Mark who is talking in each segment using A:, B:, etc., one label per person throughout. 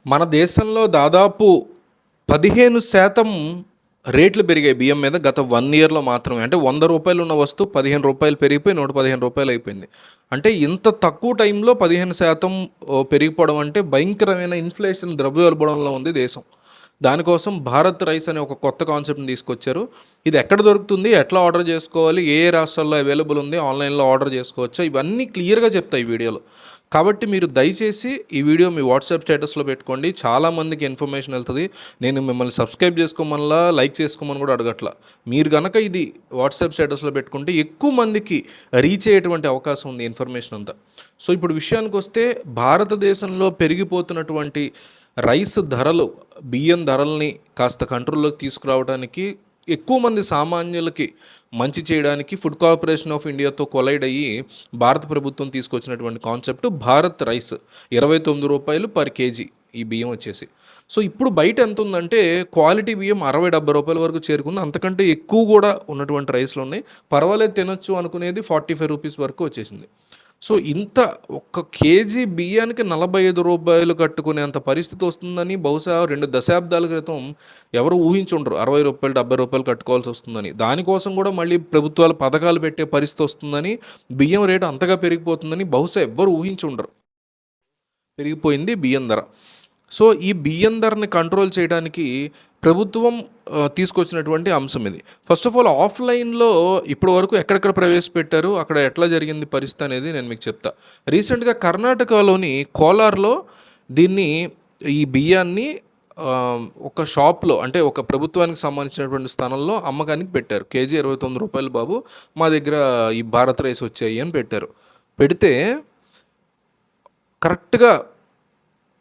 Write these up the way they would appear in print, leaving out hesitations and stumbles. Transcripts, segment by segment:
A: మన దేశంలో దాదాపు 15% రేట్లు పెరిగాయి బియ్యం మీద గత 1 ఇయర్‌లో మాత్రమే. అంటే రూ. 100 ఉన్న వస్తువు రూ. 15 పెరిగిపోయి రూ. 115 అయిపోయింది. అంటే ఇంత తక్కువ టైంలో 15% పెరిగిపోవడం అంటే భయంకరమైన ఇన్‌ఫ్లేషన్ ద్రవ్యోల్బణంలో ఉంది దేశం. దానికోసం భారత్ రైస్ అనే ఒక కొత్త కాన్సెప్ట్‌ని తీసుకొచ్చారు. ఇది ఎక్కడ దొరుకుతుంది? ఎట్లా ఆర్డర్ చేసుకోవాలి? ఏ ఏ రాష్ట్రాల్లో అవైలబుల్ ఉంది? ఆన్‌లైన్‌లో ఆర్డర్ చేసుకోవచ్చా? ఇవన్నీ క్లియర్‌గా చెప్తా ఈ వీడియోలో. కాబట్టి మీరు దయచేసి ఈ వీడియో మీ వాట్సాప్ స్టేటస్లో పెట్టుకోండి. చాలామందికి ఇన్ఫర్మేషన్ వెళ్తుంది. నేను మిమ్మల్ని సబ్స్క్రైబ్ చేసుకోమనలా, లైక్ చేసుకోమని కూడా అడగట్లా. మీరు గనక ఇది వాట్సాప్ స్టేటస్లో పెట్టుకుంటే ఎక్కువ మందికి రీచ్ అయ్యేటువంటి అవకాశం ఉంది ఇన్ఫర్మేషన్ అంతా. సో ఇప్పుడు విషయానికి వస్తే భారతదేశంలో పెరిగిపోతున్నటువంటి రైస్ ధరలు, బియ్యం ధరల్ని కాస్త కంట్రోల్లోకి తీసుకురావడానికి ఎక్కువ మంది సామాన్యులకి మంచి చేయడానికి ఫుడ్ కార్పొరేషన్ ఆఫ్ ఇండియాతో కొలైడ్ అయ్యి భారత ప్రభుత్వం తీసుకొచ్చినటువంటి కాన్సెప్ట్ భారత్ రైస్. రూ. 29 పర్ కేజీ ఈ బియ్యం వచ్చేసి. సో ఇప్పుడు బయట ఎంత ఉందంటే క్వాలిటీ బియ్యం రూ. 60-70 వరకు చేరుకుంది. అంతకంటే ఎక్కువ కూడా ఉన్నటువంటి రైస్లు ఉన్నాయి. పర్వాలేదు తినొచ్చు అనుకునేది రూ. 45 వరకు వచ్చేసింది. సో ఇంత ఒక్క కేజీ బియ్యానికి రూ. 45 కట్టుకునేంత పరిస్థితి వస్తుందని బహుశా 2 దశాబ్దాల క్రితం ఎవరు ఊహించుండరు. రూ. 60, రూ. 70 కట్టుకోవాల్సి వస్తుందని. దానికోసం కూడా మళ్ళీ ప్రభుత్వాలు పథకాలు పెట్టే పరిస్థితి వస్తుందని, బియ్యం రేటు అంతగా పెరిగిపోతుందని బహుశా ఎవ్వరు ఊహించుండరు. పెరిగిపోయింది బియ్యం ధర. సో ఈ బియ్యం ధరని కంట్రోల్ చేయడానికి ప్రభుత్వం తీసుకొచ్చినటువంటి అంశం ఇది. ఫస్ట్ ఆఫ్ ఆల్ ఆఫ్లైన్లో ఇప్పటి వరకు ఎక్కడెక్కడ ప్రవేశపెట్టారు, అక్కడ ఎట్లా జరిగింది పరిస్థితి అనేది నేను మీకు చెప్తా. రీసెంట్గా కర్ణాటకలోని కోలార్లో దీన్ని ఈ బియ్యాన్ని ఒక షాప్లో, అంటే ఒక ప్రభుత్వానికి సంబంధించినటువంటి స్థానంలో అమ్మకానికి పెట్టారు. కేజీ రూ. 29 బాబు, మా దగ్గర ఈ భారత్ రైస్ వచ్చాయి అని పెట్టారు. పెడితే కరెక్ట్గా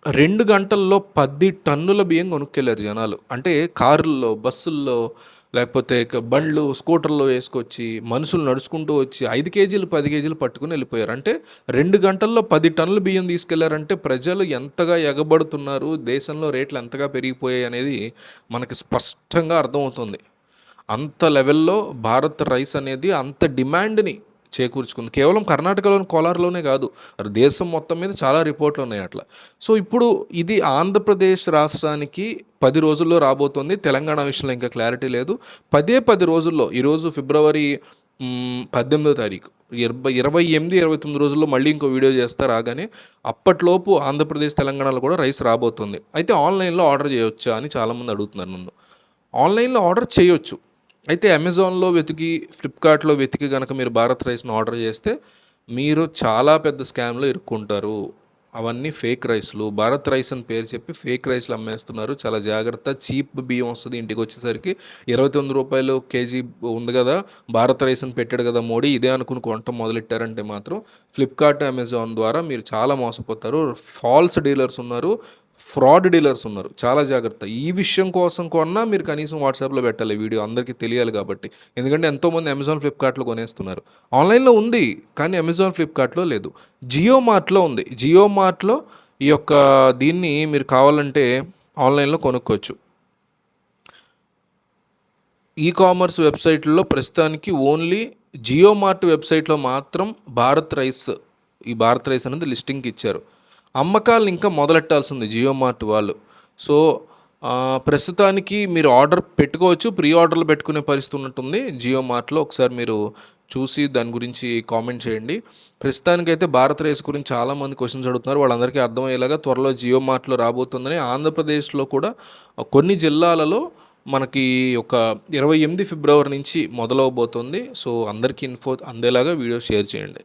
A: 2 గంటల్లో 10 టన్నుల బియ్యం కొనుక్కెళ్ళారు జనాలు. అంటే కారుల్లో, బస్సుల్లో, లేకపోతే బండ్లు, స్కూటర్లో వేసుకొచ్చి మనుషులు నడుచుకుంటూ వచ్చి 5 కేజీలు 10 కేజీలు పట్టుకుని వెళ్ళిపోయారు. అంటే 2 గంటల్లో 10 టన్నుల బియ్యం తీసుకెళ్లారంటే ప్రజలు ఎంతగా ఎగబడుతున్నారు, దేశంలో రేట్లు ఎంతగా పెరిగిపోయాయి అనేది మనకి స్పష్టంగా అర్థమవుతుంది. అంత లెవెల్లో భారత్ రైస్ అనేది అంత డిమాండ్ని చేకూర్చుకుంది. కేవలం కర్ణాటకలోని కోలార్లోనే కాదు, దేశం మొత్తం మీద చాలా రిపోర్ట్లు ఉన్నాయి అట్లా. సో ఇప్పుడు ఇది ఆంధ్రప్రదేశ్ రాష్ట్రానికి 10 రోజుల్లో రాబోతోంది. తెలంగాణ విషయంలో ఇంకా క్లారిటీ లేదు. 10 రోజుల్లో, ఈరోజు ఫిబ్రవరి 18వ తారీఖు, 28, 29 రోజుల్లో మళ్ళీ ఇంకో వీడియో చేస్తా రాగానే. అప్పట్లోపు ఆంధ్రప్రదేశ్, తెలంగాణలో కూడా రైస్ రాబోతుంది. అయితే ఆన్లైన్లో ఆర్డర్ చేయొచ్చా అని చాలామంది అడుగుతున్నారు నన్ను. ఆన్లైన్లో ఆర్డర్ చేయొచ్చు. అయితే అమెజాన్లో వెతికి, ఫ్లిప్కార్ట్లో వెతికి కనుక మీరు భారత్ రైస్ను ఆర్డర్ చేస్తే మీరు చాలా పెద్ద స్కామ్లో ఇరుక్కుంటారు. అవన్నీ ఫేక్ రైస్లు. భారత్ రైస్ అని పేరు చెప్పి ఫేక్ రైస్లు అమ్మేస్తున్నారు. చాలా జాగ్రత్త. చీప్ బియ్యం వస్తుంది ఇంటికి వచ్చేసరికి. రూ. 29 కేజీ ఉంది కదా, భారత్ రైస్ అని పెట్టాడు కదా మోడీ, ఇదే అనుకుని కొనటం మొదలెట్టారంటే మాత్రం ఫ్లిప్కార్ట్, అమెజాన్ ద్వారా మీరు చాలా మోసపోతారు. ఫాల్స్ డీలర్స్ ఉన్నారు, ఫ్రాడ్ డీలర్స్ ఉన్నారు. చాలా జాగ్రత్త. ఈ విషయం కోసం కొన్నా మీరు కనీసం వాట్సాప్లో పెట్టాలి వీడియో, అందరికీ తెలియాలి కాబట్టి. ఎందుకంటే ఎంతోమంది అమెజాన్, ఫ్లిప్కార్ట్లో కొనేస్తున్నారు. ఆన్లైన్లో ఉంది కానీ అమెజాన్, ఫ్లిప్కార్ట్లో లేదు. జియో మార్ట్లో ఉంది. జియో మార్ట్లో ఈ యొక్క దీన్ని మీరు కావాలంటే ఆన్లైన్లో కొనుక్కోవచ్చు. ఈ కామర్స్ వెబ్సైట్లో ప్రస్తుతానికి ఓన్లీ జియో మార్ట్ వెబ్సైట్లో మాత్రం ఈ భారత్ రైస్ అనేది లిస్టింగ్కి ఇచ్చారు. అమ్మకాలను ఇంకా మొదలెట్టాల్సి ఉంది జియో మార్ట్ వాళ్ళు. సో ప్రస్తుతానికి మీరు ఆర్డర్ పెట్టుకోవచ్చు, ప్రీ ఆర్డర్లు పెట్టుకునే పరిస్థితి ఉన్నట్టుంది జియో మార్ట్లో. ఒకసారి మీరు చూసి దాని గురించి కామెంట్ చేయండి. ప్రస్తుతానికైతే భారత్ రైస్ గురించి చాలామంది క్వశ్చన్స్ అడుగుతున్నారు. వాళ్ళందరికీ అర్థమయ్యేలాగా త్వరలో జియో మార్ట్లో రాబోతుందని. ఆంధ్రప్రదేశ్లో కూడా కొన్ని జిల్లాలలో మనకి ఒక 28 ఫిబ్రవరి నుంచి మొదలవబోతుంది. సో అందరికీ ఇన్ఫో అందేలాగా వీడియో షేర్ చేయండి.